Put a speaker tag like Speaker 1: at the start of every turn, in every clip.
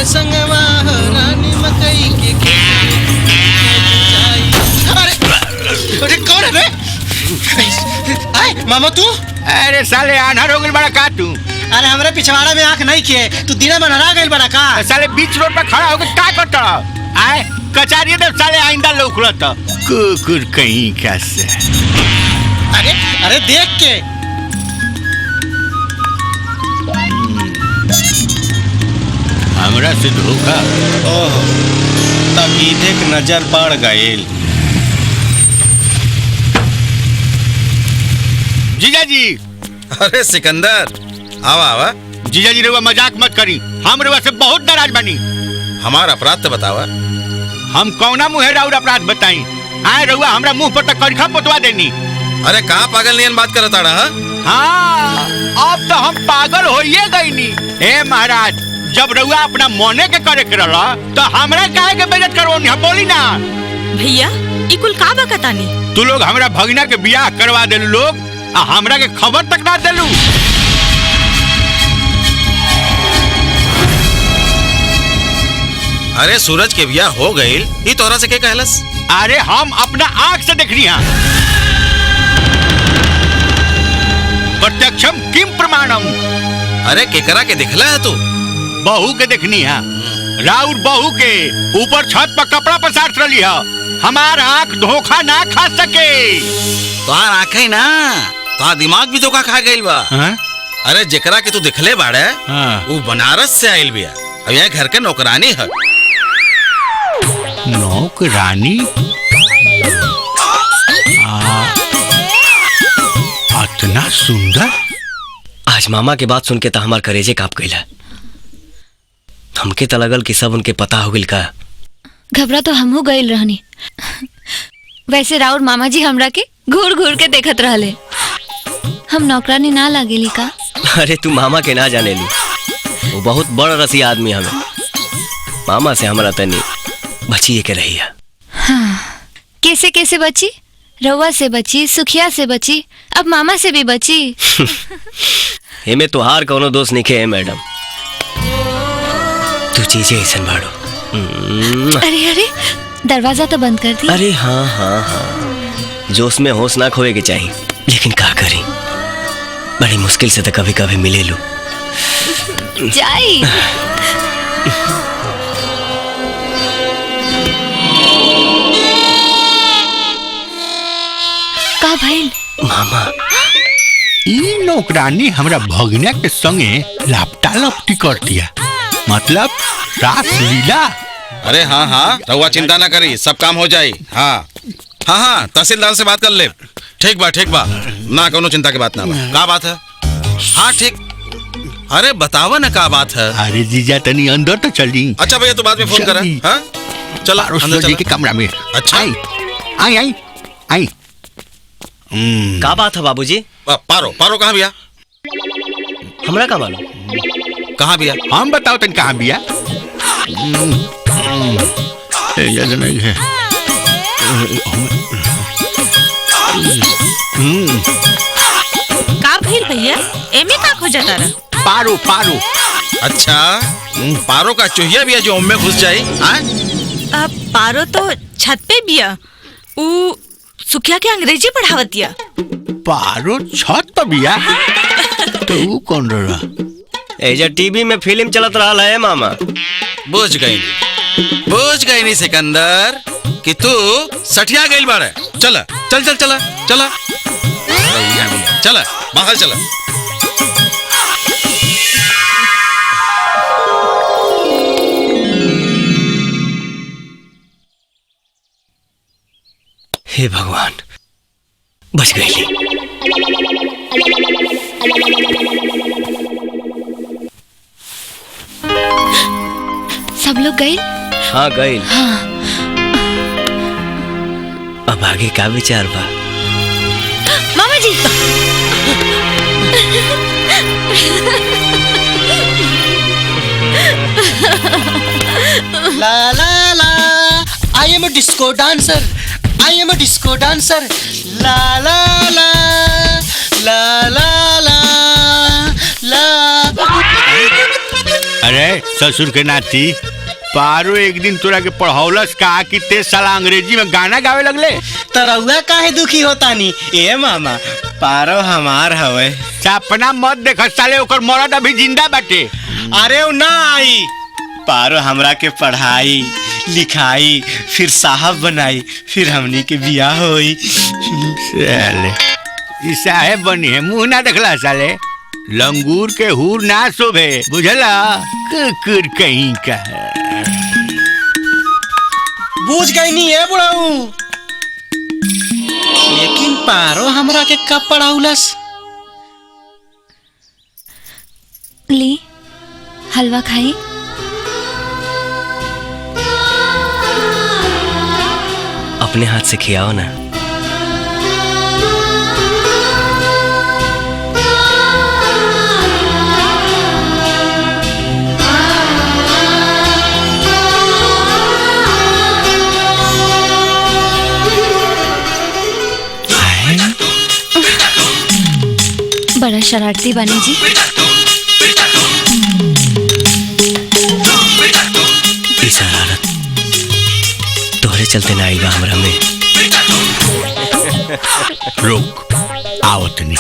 Speaker 1: संगवा रानी मकई के अरे कौन है बे? आए मामा तू?
Speaker 2: अरे साले आन्हर हो गइल बड़ा का तू?
Speaker 1: अरे हमरे पिछवाड़ा में आंख नहीं खे, तू दिना में नरा गइल बड़ा का?
Speaker 2: साले बीच रोड पर खड़ा होकर का करता? आए कचारिए दे साले आइंदा लौकलत कुकुर कहीं का से।
Speaker 1: अरे अरे देख के
Speaker 2: हमरा से धोखा।
Speaker 1: ओह तब देख नजर पड़ गइल।
Speaker 2: जीजा जी।
Speaker 3: अरे सिकंदर आवा आवा।
Speaker 2: जीजा जी रउआ मजाक मत करी, हम रउआ से बहुत नाराज बनी।
Speaker 3: हमारा अपराध तो बतावा।
Speaker 2: हम कौना मुँह राउर अपराध बताई? आए रउआ हमरा मुंह पर तक करिखा पोतवा देनी।
Speaker 3: अरे कहाँ पागल नियन बात करता रहा?
Speaker 2: हाँ अब तो हम पागल होइए गईनी। हे महाराज जब रउआ अपना मोने के करे के रहला तो हमरा काहे के बेइज्जत करवनी? हम बोली ना
Speaker 4: भैया ई कुल का बकतानी?
Speaker 2: तू लोग हमरा भगिना के बियाह करवा देलू लोग आ हमरा के खबर तक ना देलू।
Speaker 3: अरे सूरज के बियाह हो गइल ई तोरा से के कहलस?
Speaker 2: अरे हम अपना आँख से देखनी है। प्रत्यक्षम किम प्रमाणम।
Speaker 3: अरे केकरा के दिखला है तू?
Speaker 2: बहू के देखनी है। राउर बहू के ऊपर छत पर कपड़ा पसार रही है। हमार आँख धोखा ना खा सके।
Speaker 3: तोहार आँखें ना तोहार दिमाग भी धोखा खा गइल बा। अरे जेकरा के तू दिखले बाड़े वो बनारस से आइल बिया। अब यह घर के नौकरानी है।
Speaker 2: नौकरानी? इतना सुंदर।
Speaker 5: आज मामा के बात सुन के तो हमार करेजे कांप गइल। हमके तो लगल कि सब उनके पता हो गइल का।
Speaker 6: घबरा तो हमहू गइल रहनी। वैसे राउर मामा जी हमरा के घूर घूर के देखत रहले। हम नौकरानी ना लागेली का?
Speaker 5: अरे तू मामा के ना जाने ली, वो बहुत बड़ रसिया आदमी हमें। मामा से हमारा तनी बचिए के रही है।
Speaker 6: हाँ, कैसे कैसे बची? रउआ से बची, सुखिया से बची, अब मामा से भी बची।
Speaker 5: एमे तोहार कोनो दोस्त नहीं है मैडम। तू चीजें ऐसन बाड़ो।
Speaker 6: अरे अरे दरवाजा तो बंद कर दी।
Speaker 5: अरे हाँ हाँ हाँ, जोश में होश ना खोए के चाहिए, लेकिन क्या करी, बड़ी मुश्किल से तो कभी कभी मिले लो।
Speaker 6: जाई। का भइल?
Speaker 5: मामा
Speaker 2: ई नौकरानी हमरा भगिना के संगे लापटा लपटी कर दिया, मतलब रास लीला।
Speaker 3: अरे हाँ हाँ रहुआ चिंता ना करी, सब काम हो जाये। हाँ हाँ हाँ तहसीलदार से बात कर ले। ठीक बा ना कोनो चिंता की बात ना बा। का बात है? हाँ ठीक। अरे बतावा ना का बात है?
Speaker 2: अरे जीजा तनी अंदर तो चली।
Speaker 3: अच्छा भैया तू बाद में फोन कर। हाँ चला अंदर चला।
Speaker 2: के कमरा में।
Speaker 3: अच्छा
Speaker 2: आई आई आई।
Speaker 5: का बात है बाबूजी?
Speaker 3: पारो पारो कहाँ बिया?
Speaker 5: हमरा का मालूम
Speaker 3: कहाँ बिया?
Speaker 2: हम बताओ तन कहाँ बिया। याद नहीं है।
Speaker 4: का भइल भैया? एमे का खोजता रहा?
Speaker 2: पारो पारो।
Speaker 3: अच्छा पारो का चूहिया बिया जो उम्मे घुस जाये?
Speaker 4: पारो तो छत पे बिया। ऊ सुखिया के अंग्रेजी पढ़ावतिया।
Speaker 2: पारो छत पर बिया? तो वो कौन रहा?
Speaker 5: एजा टीवी में फिल्म चलत रहा है मामा।
Speaker 3: बुझ गई नहीं सिकंदर कि तू सठिया गइल बाड़े। चल चल चल चला चला चला बाहर चला।
Speaker 5: हे भगवान बच गई।
Speaker 6: सब लोग गए?
Speaker 5: हाँ गई।
Speaker 6: हाँ।
Speaker 5: अब आगे का विचार बा?
Speaker 6: मामा जी
Speaker 1: ला ला ला I am a disco dancer, I am a disco dancer. ला ला ला ला ला ला ला।
Speaker 2: अरे ससुर के नाती पारो एक दिन तोरा के पढ़ौलस का कि ते साला अंग्रेजी में गाना गावे लगले।
Speaker 1: तरौआ काहे दुखी होतानी ए मामा, पारो हमार हवे।
Speaker 2: सपना मत देख साले, ओकर मरद अभी जिंदा बाटे।
Speaker 1: अरे उ ना आई, पारो हमरा के पढ़ाई लिखाई फिर साहब बनाई, फिर हमनी के बियाह होई।
Speaker 2: साले ई साहेब बनी है, मुंह ना देखला साले। लंगूर के हूर ना शोभे, बुझला कुकुर कहीं का।
Speaker 1: बूझ गई नी है बुढ़ाऊ, लेकिन पारो हमरा के कब पढ़ाउलस?
Speaker 6: ली हलवा खाई।
Speaker 5: अपने हाथ से खियाओ ना।
Speaker 6: बड़ा शरारती बनी जी।
Speaker 5: ई शरारत तोहरे चलते ना आई बा हमरा में।
Speaker 2: रुक आओ तनी।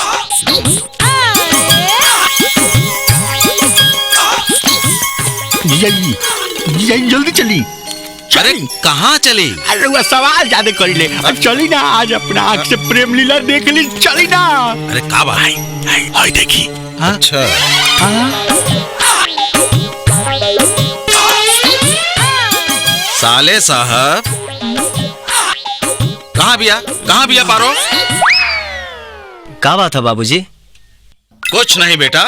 Speaker 2: जल्दी चली।
Speaker 3: अरे कहाँ चली?
Speaker 2: अरे वो सवाल ज्यादा कर ले। अब चली ना, आज अपना आँख से प्रेम लीला देख ली। चली ना।
Speaker 3: अरे का बात?
Speaker 2: हाय देखी।
Speaker 3: अच्छा साले साहब, कहाँ बिया पारो?
Speaker 5: का बात है बाबूजी?
Speaker 3: कुछ नहीं बेटा,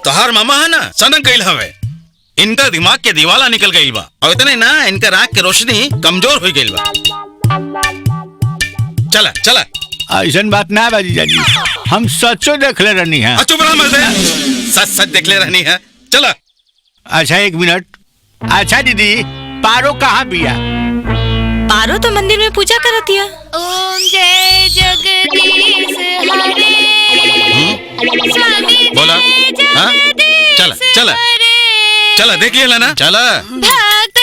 Speaker 3: तोहार मामा है ना सनक गईल हवे, इनका दिमाग के दिवाला निकल गईल बा और इतने ना इनका आँख के रोशनी कमजोर हो गईल बा। चला चला।
Speaker 2: ऐसा बात ना बाजी जानी, हम सचो देख ले रहनी है।
Speaker 3: चुप रहा मर्दे, सच सच देख ले रहनी है। चला।
Speaker 2: अच्छा एक मिनट। अच्छा दीदी, पारो कहाँ बिया?
Speaker 4: पारो तो मंदिर में पूजा करती है।
Speaker 6: ओम जय जगदीश हरे स्वामी
Speaker 3: बोला? हाँ? चला चला चला, देख लिया ना। चला।
Speaker 6: भक्त